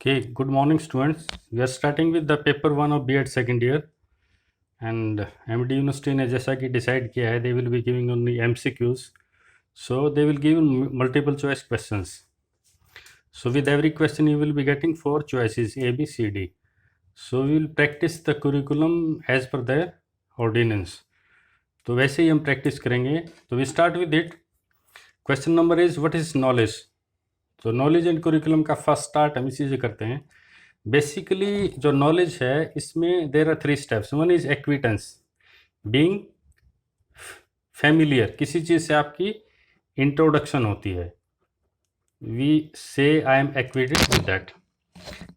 Okay, good morning, students. We are starting with the paper 1 of B.Ed second year, and MD University ने जैसा कि decide किया है, they will be giving only MCQs. So they will give multiple choice questions. So with every question you will be getting 4 choices A, B, C, D. So we will practice the curriculum as per their ordinance. तो वैसे ही हम practice करेंगे. तो we start with it. Question number is what is knowledge? तो knowledge and curriculum का first start हम इसी से करते हैं. बेसिकली जो नॉलेज है इसमें there are 3 steps. One is acquaintance, being familiar, किसी चीज़ से आपकी इंट्रोडक्शन होती है. We say I am acquainted with that.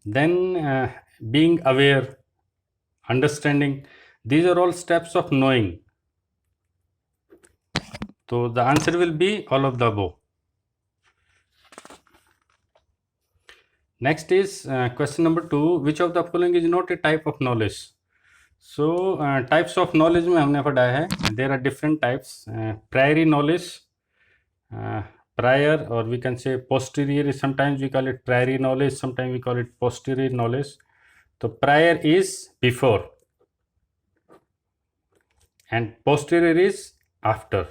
Then being aware, understanding. These are all steps of knowing. तो the answer will be all of the above. Next is question number 2. Which of the following is not a type of knowledge? So types of knowledge में हमने पढ़ा है. There are different types. Prior knowledge, prior, or we can say posterior. Sometimes we call it prior knowledge. Sometimes we call it posterior knowledge. So prior is before, and posterior is after.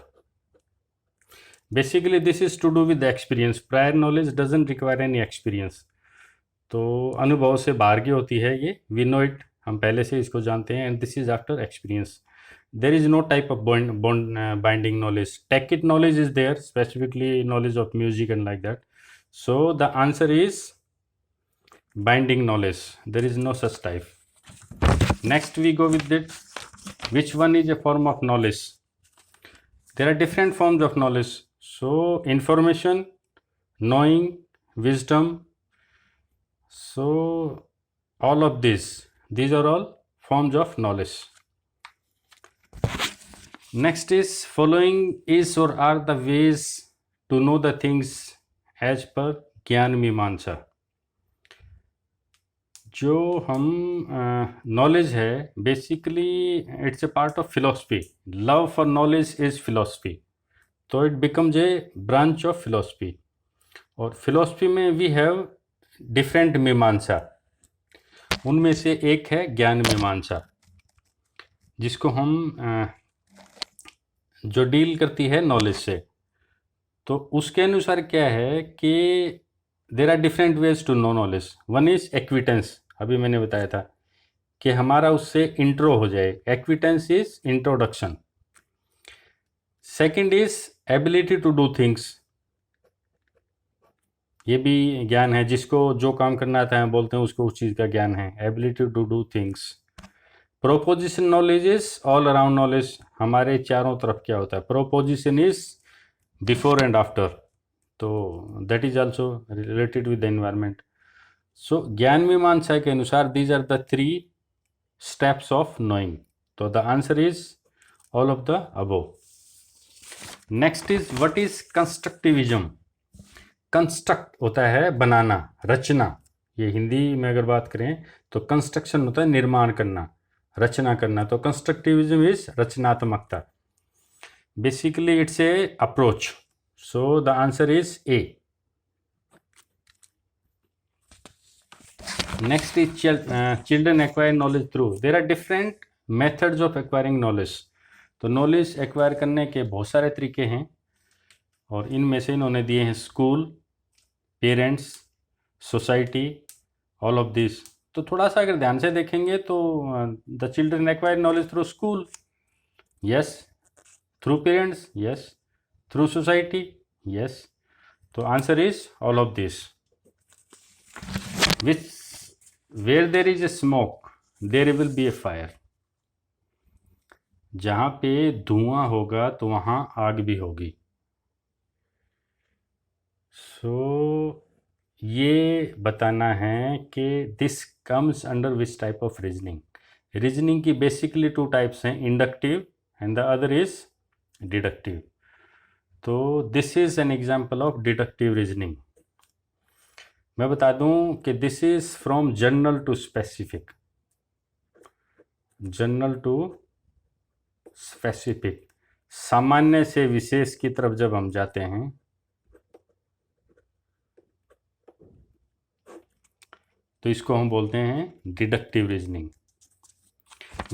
Basically, this is to do with the experience. Prior knowledge doesn't require any experience. तो अनुभव से बाहर की होती है ये. We know it, हम पहले से इसको जानते हैं. And this is after experience. There is no type of binding knowledge. Tacit knowledge is there, specifically knowledge of music and like that. So the answer is binding knowledge. There is no such type. Next we go with it. Which one is a form of knowledge? There are different forms of knowledge. So information, knowing, wisdom. So all of these are all forms of knowledge. Next is following is or are the ways to know the things as per ज्ञान मीमांसा. जो हम knowledge है basically it's a part of philosophy. Love for knowledge is philosophy. तो it becomes a branch of philosophy. और philosophy में we have different mimamsa. उनमें से एक है ज्ञान मीमांसा, जिसको हम जो डील करती है नॉलेज से. तो उसके अनुसार क्या है कि there are different ways to know knowledge. One is acquaintance. अभी मैंने बताया था कि हमारा उससे इंट्रो हो जाए. Acquaintance is introduction. Second is ability to do things. ये भी ज्ञान है. जिसको जो काम करना आता है बोलते हैं उसको उस चीज़ का ज्ञान है. Ability to do things. Proposition knowledge is all around knowledge. हमारे चारों तरफ क्या होता है. Proposition is before and after. तो that is also related with the environment. So ज्ञान मीमांसा के अनुसार these are the 3 steps of knowing. तो the answer is all of the above. Next is what is constructivism. Construct होता है बनाना, रचना. ये हिंदी में अगर बात करें तो कंस्ट्रक्शन होता है निर्माण करना, रचना करना. तो कंस्ट्रक्टिविज्म इज रचनात्मकता. Basically it's a approach. So the answer is A. Next is children acquire knowledge through. There are different methods of acquiring knowledge. तो नॉलेज एक्वायर करने के बहुत सारे तरीके हैं, और इनमें से इन्होंने दिए हैं school, parents, society, all of this. तो थोड़ा सा अगर ध्यान से देखेंगे तो the children acquire knowledge through school, yes. Through parents, yes. Through society, yes. तो answer is all of this. Which where there is a smoke there will be a fire. जहाँ पे धुआं होगा तो वहाँ आग भी होगी. सो ये बताना है कि this comes under which type of reasoning. Reasoning की बेसिकली 2 टाइप्स हैं, inductive and the other is deductive. तो this is an example of deductive reasoning. मैं बता दूं कि this is from general to specific. General to specific, सामान्य से विशेष की तरफ जब हम जाते हैं तो इसको हम बोलते हैं deductive reasoning.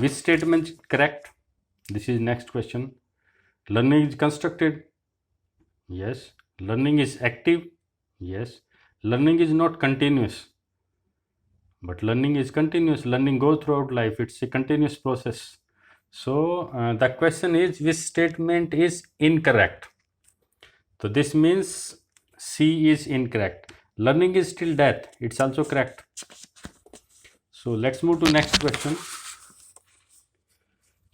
Which statement correct? This is next question. Learning is constructed, yes. Learning is active, yes. Learning is not continuous, but learning is continuous. Learning goes throughout life, it's a continuous process. So the question is, which statement is incorrect? So this means C is incorrect. Learning is till death, it's also correct. So let's move to next question.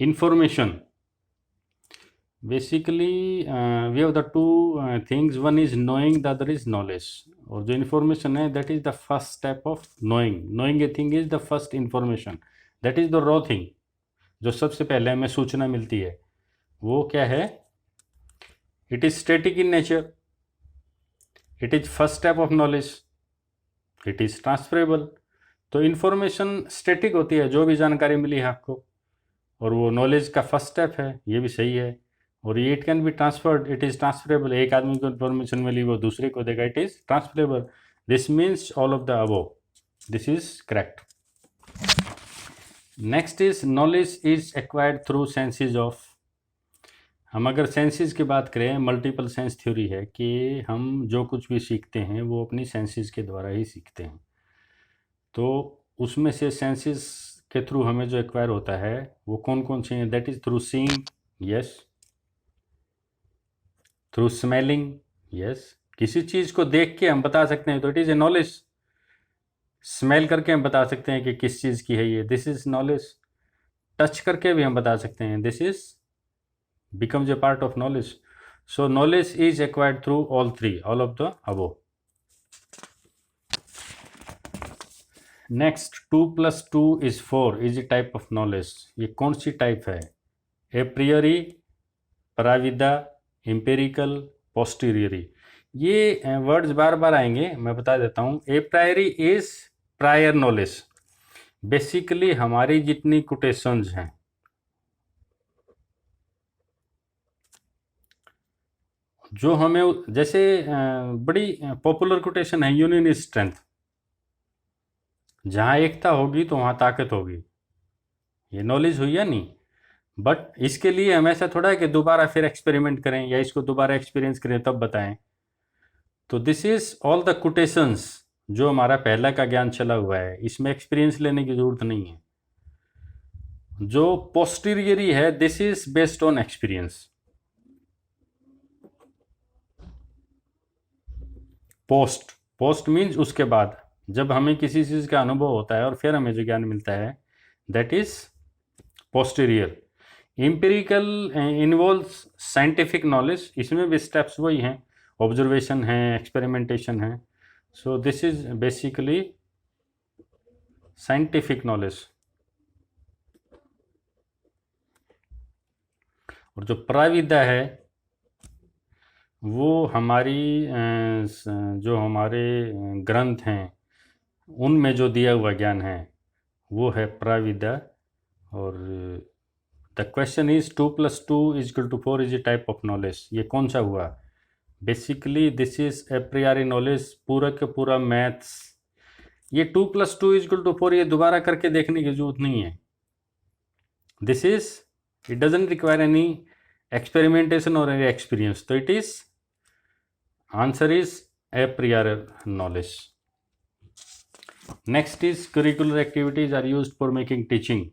Information. Basically we have the two things, one is knowing, the other is knowledge. और जो information है that is the first step of knowing. Knowing a thing is the first information, that is the raw thing. जो सबसे पहले हमें सूचना मिलती है वो क्या है? It is static in nature, it is first step of knowledge, it is transferable. तो इन्फॉर्मेशन स्टैटिक होती है, जो भी जानकारी मिली है आपको, और वो नॉलेज का फर्स्ट स्टेप है, ये भी सही है। और ये it can be transferred, it is transferable. एक आदमी को इन्फॉर्मेशन मिली, वो दूसरे को देगा, it is transferable. This means all of the above, this is correct. Next is knowledge is acquired through senses of. हम अगर सेंसेस की बात करें, मल्टीपल सेंस थ्योरी है कि हम जो कुछ भी सीखते हैं वो अपनी सेंसेस के द्वारा ही सीखते हैं। तो उसमें से सेंसेस के थ्रू हमें जो एक्वायर होता है वो कौन कौन से हैं? That is through seeing, yes. Through smelling, yes. किसी चीज़ को देख के हम बता सकते हैं तो it is a knowledge. Smell करके हम बता सकते हैं कि किस चीज़ की है ये, दिस इज नॉलेज। टच करके भी हम बता सकते हैं, this is becomes a part of knowledge. So knowledge is acquired through all three, all of the above. Next, 2 + 2 = 4 is a type of knowledge. ये कौन सी टाइप है? ए प्रियरी, पराविदा, एम्पेरिकल, पोस्टीरियरी। ये वर्ड्स बार बार आएंगे, मैं बता देता हूँ। A priori is prior knowledge. Basically हमारी जितनी कोटेशंस हैं, जो हमें, जैसे बड़ी पॉपुलर कोटेशन है, यूनियन इज स्ट्रेंथ। जहाँ एकता होगी तो वहाँ ताकत होगी, ये नॉलेज हुई या नहीं? बट इसके लिए हम ऐसा थोड़ा है कि दोबारा फिर एक्सपेरिमेंट करें या इसको दोबारा एक्सपीरियंस करें तब बताएं। तो this is all the quotations जो हमारा पहला का ज्ञान चला हुआ है, इसमें एक्सपीरियंस लेने की जरूरत नहीं है। जो पोस्टीरियरी है, this is based on experience. Post means उसके बाद, जब हमें किसी चीज़ का अनुभव होता है और फिर हमें जो ज्ञान मिलता है, that is posterior. Empirical involves scientific knowledge, इसमें भी स्टेप्स वही हैं, ऑब्जर्वेशन है, एक्सपेरिमेंटेशन है। So this is basically scientific knowledge. और जो प्राविद्या है वो हमारी जो हमारे ग्रंथ हैं उनमें जो दिया हुआ ज्ञान है वो है प्राविद्या। और the question is 2 + 2 = 4 is a type of knowledge. ये कौन सा हुआ? Basically this is a Prairie knowledge, पूरा के पूरा मैथ्स। ये 2 + 2 = 4 ये दोबारा करके देखने की जरूरत नहीं है। This is, it doesn't require any experimentation और एनी एक्सपीरियंस। तो it is, answer is a priori knowledge. Next is curricular activities are used for making teaching.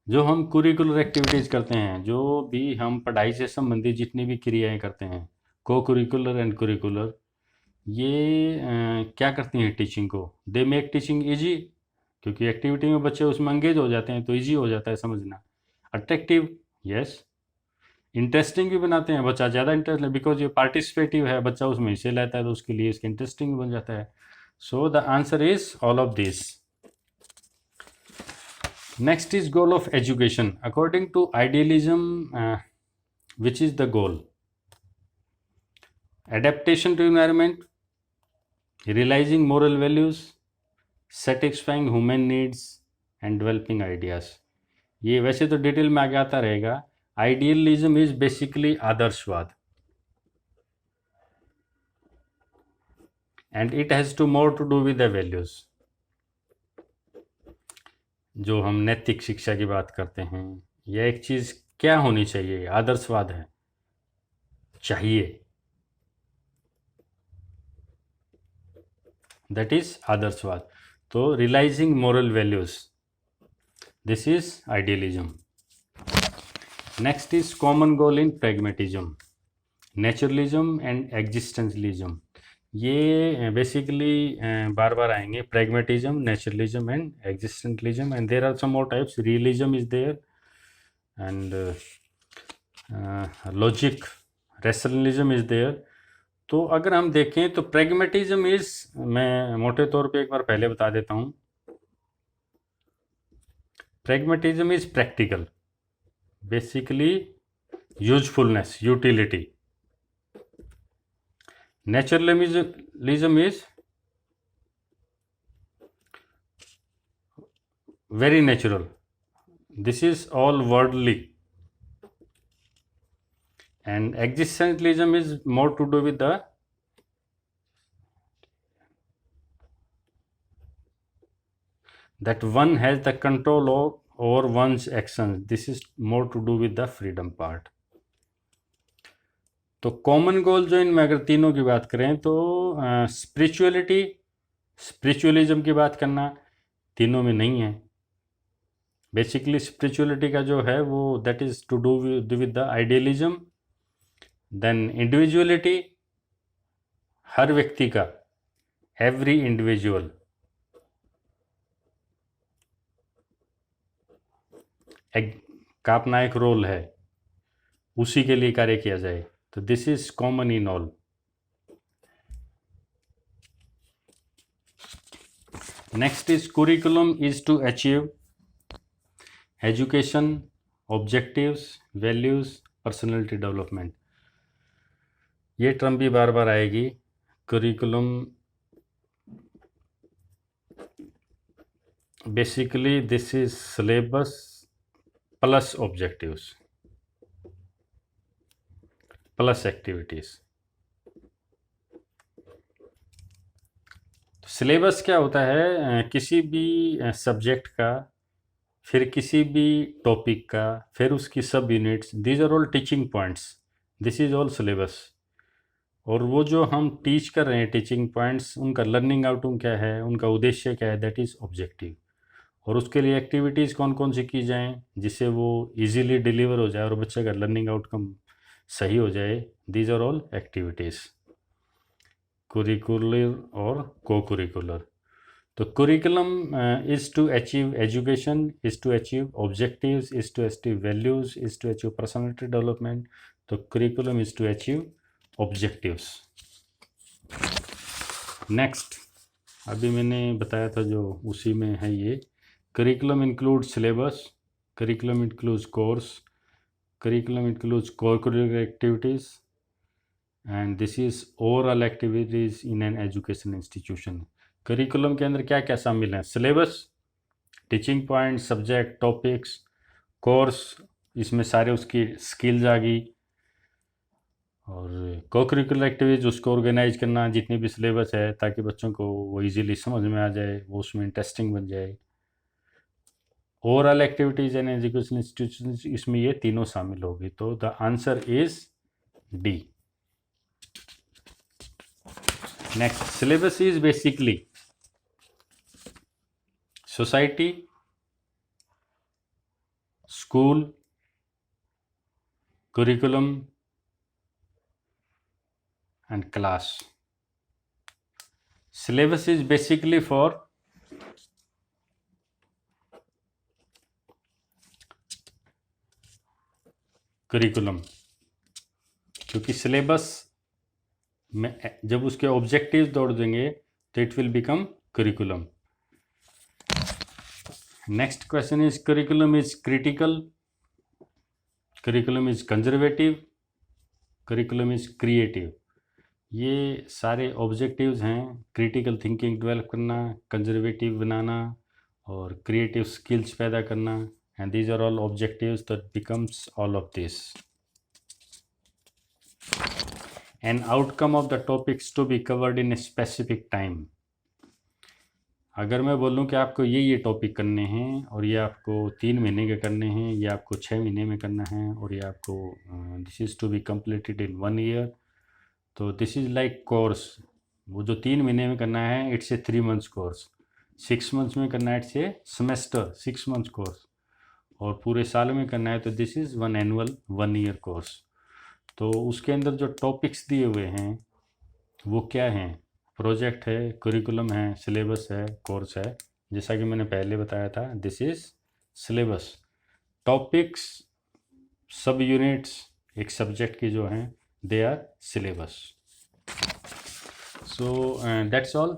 जो हम करिकुलर एक्टिविटीज करते हैं, जो भी हम पढ़ाई से संबंधित जितनी भी क्रियाएं करते हैं, को करिकुलर एंड करिकुलर, ये क्या करती हैं टीचिंग को? दे मेक टीचिंग इजी, क्योंकि एक्टिविटी में बच्चे उसमें एंगेज हो जाते हैं तो इजी हो जाता है समझना। Attractive, yes. इंटरेस्टिंग भी बनाते हैं, बच्चा ज़्यादा इंटरेस्ट ले, बिकॉज ये पार्टिसिपेटिव है, बच्चा उसमें हिस्से लेता है तो उसके लिए इसके इंटरेस्टिंग बन जाता है। So the answer is all of this. Next is goal of education according to idealism, which is the goal? Adaptation to environment, realising moral values, satisfying human needs and developing ideas. ये वैसे तो detail में आगे आता रहेगा। Idealism is basically आदर्शवाद, and it has to more to do with the values. जो हम नैतिक शिक्षा की बात करते हैं, यह एक चीज़ क्या होनी चाहिए? आदर्शवाद है, चाहिए, दैट इज आदर्शवाद। तो realising moral values, this is idealism. Next is common goal in pragmatism, naturalism and existentialism. ये बेसिकली बार बार आएंगे, pragmatism, naturalism and existentialism, and there are some more types, realism is there and logic, rationalism is there. तो अगर हम देखें तो pragmatism is, मैं मोटे तौर पे एक बार पहले बता देता हूँ, pragmatism is practical, basically usefulness, utility. Naturalism is very natural, this is all worldly, and existentialism is more to do with the that one has the control over one's actions, this is more to do with the freedom part। तो common goal जो इनमें अगर तीनों की बात करें तो spirituality, spiritualism की बात करना तीनों में नहीं है। बेसिकली स्पिरिचुअलिटी का जो है वो that is to do with the idealism. Then individuality, हर व्यक्ति का, एवरी इंडिविजुअल, का अपना एक रोल है, उसी के लिए कार्य किया जाए, तो this is common in all. Next is curriculum is to achieve education, objectives, values, personality development. ये टर्म भी बार बार आएगी। Curriculum basically this is syllabus plus objectives plus activities. Syllabus क्या होता है? किसी भी सब्जेक्ट का, फिर किसी भी टॉपिक का, फिर उसकी सब units, these are all teaching points, this is all syllabus. और वो जो हम टीच कर रहे हैं टीचिंग पॉइंट्स, उनका लर्निंग आउटकम क्या है, उनका उद्देश्य क्या है, दैट इज़ ऑब्जेक्टिव। और उसके लिए एक्टिविटीज़ कौन कौन सी की जाएं जिससे वो इजीली डिलीवर हो जाए और बच्चे का लर्निंग आउटकम सही हो जाए, these are all activities, curricular और को कुरिकुलर। तो curriculum is to achieve education, is to achieve objectives, is to achieve values, is to achieve personality development. तो curriculum is to achieve objectives. Next, अभी मैंने बताया था जो उसी में है ये, curriculum include syllabus, curriculum includes course, curriculum includes co-curricular activities, and this is overall activities in an education institution. Curriculum के अंदर क्या क्या शामिल है? Syllabus, teaching point, subject, topics, course, इसमें सारे उसकी स्किल्स आ गई, और को-करिकुलर एक्टिविटीज़ उसको ऑर्गेनाइज करना जितनी भी सिलेबस है, ताकि बच्चों को वो इजीली समझ में आ जाए, वो उसमें इंटरेस्टिंग बन जाए। Overall activities and education institution, इसमें ये तीनों शामिल होगी। तो the answer is D. Next, syllabus is basically society, school, curriculum and class. Syllabus is basically for curriculum, क्योंकि सिलेबस में जब उसके ऑब्जेक्टिव्स जोड़ देंगे तो it will become curriculum. Next question is curriculum is critical, curriculum is conservative, curriculum is creative. ये सारे objectives हैं, क्रिटिकल थिंकिंग डेवलप करना, कंजर्वेटिव बनाना और क्रिएटिव स्किल्स पैदा करना, and these are all objectives that becomes all of this. An outcome of the topics to be covered in a specific time. अगर मैं बोलूँ कि आपको ये टॉपिक करने हैं और ये आपको 3 महीने के करने हैं, ये आपको 6 महीने में करना है, और ये आपको this is to be completed in 1 year, तो दिस इज़ लाइक कोर्स। वो जो 3 महीने में करना है it's a 3 months course, 6 months में करना है it's a semester 6 months course, और पूरे साल में करना है तो this is 1 annual 1 year course. तो उसके अंदर जो टॉपिक्स दिए हुए हैं वो क्या हैं? प्रोजेक्ट है, करिकुलम है, सिलेबस है, कोर्स है। जैसा कि मैंने पहले बताया था, दिस इज़ सिलेबस। टॉपिक्स, सब यूनिट्स एक सब्जेक्ट की जो हैं they our syllabus. So that's all.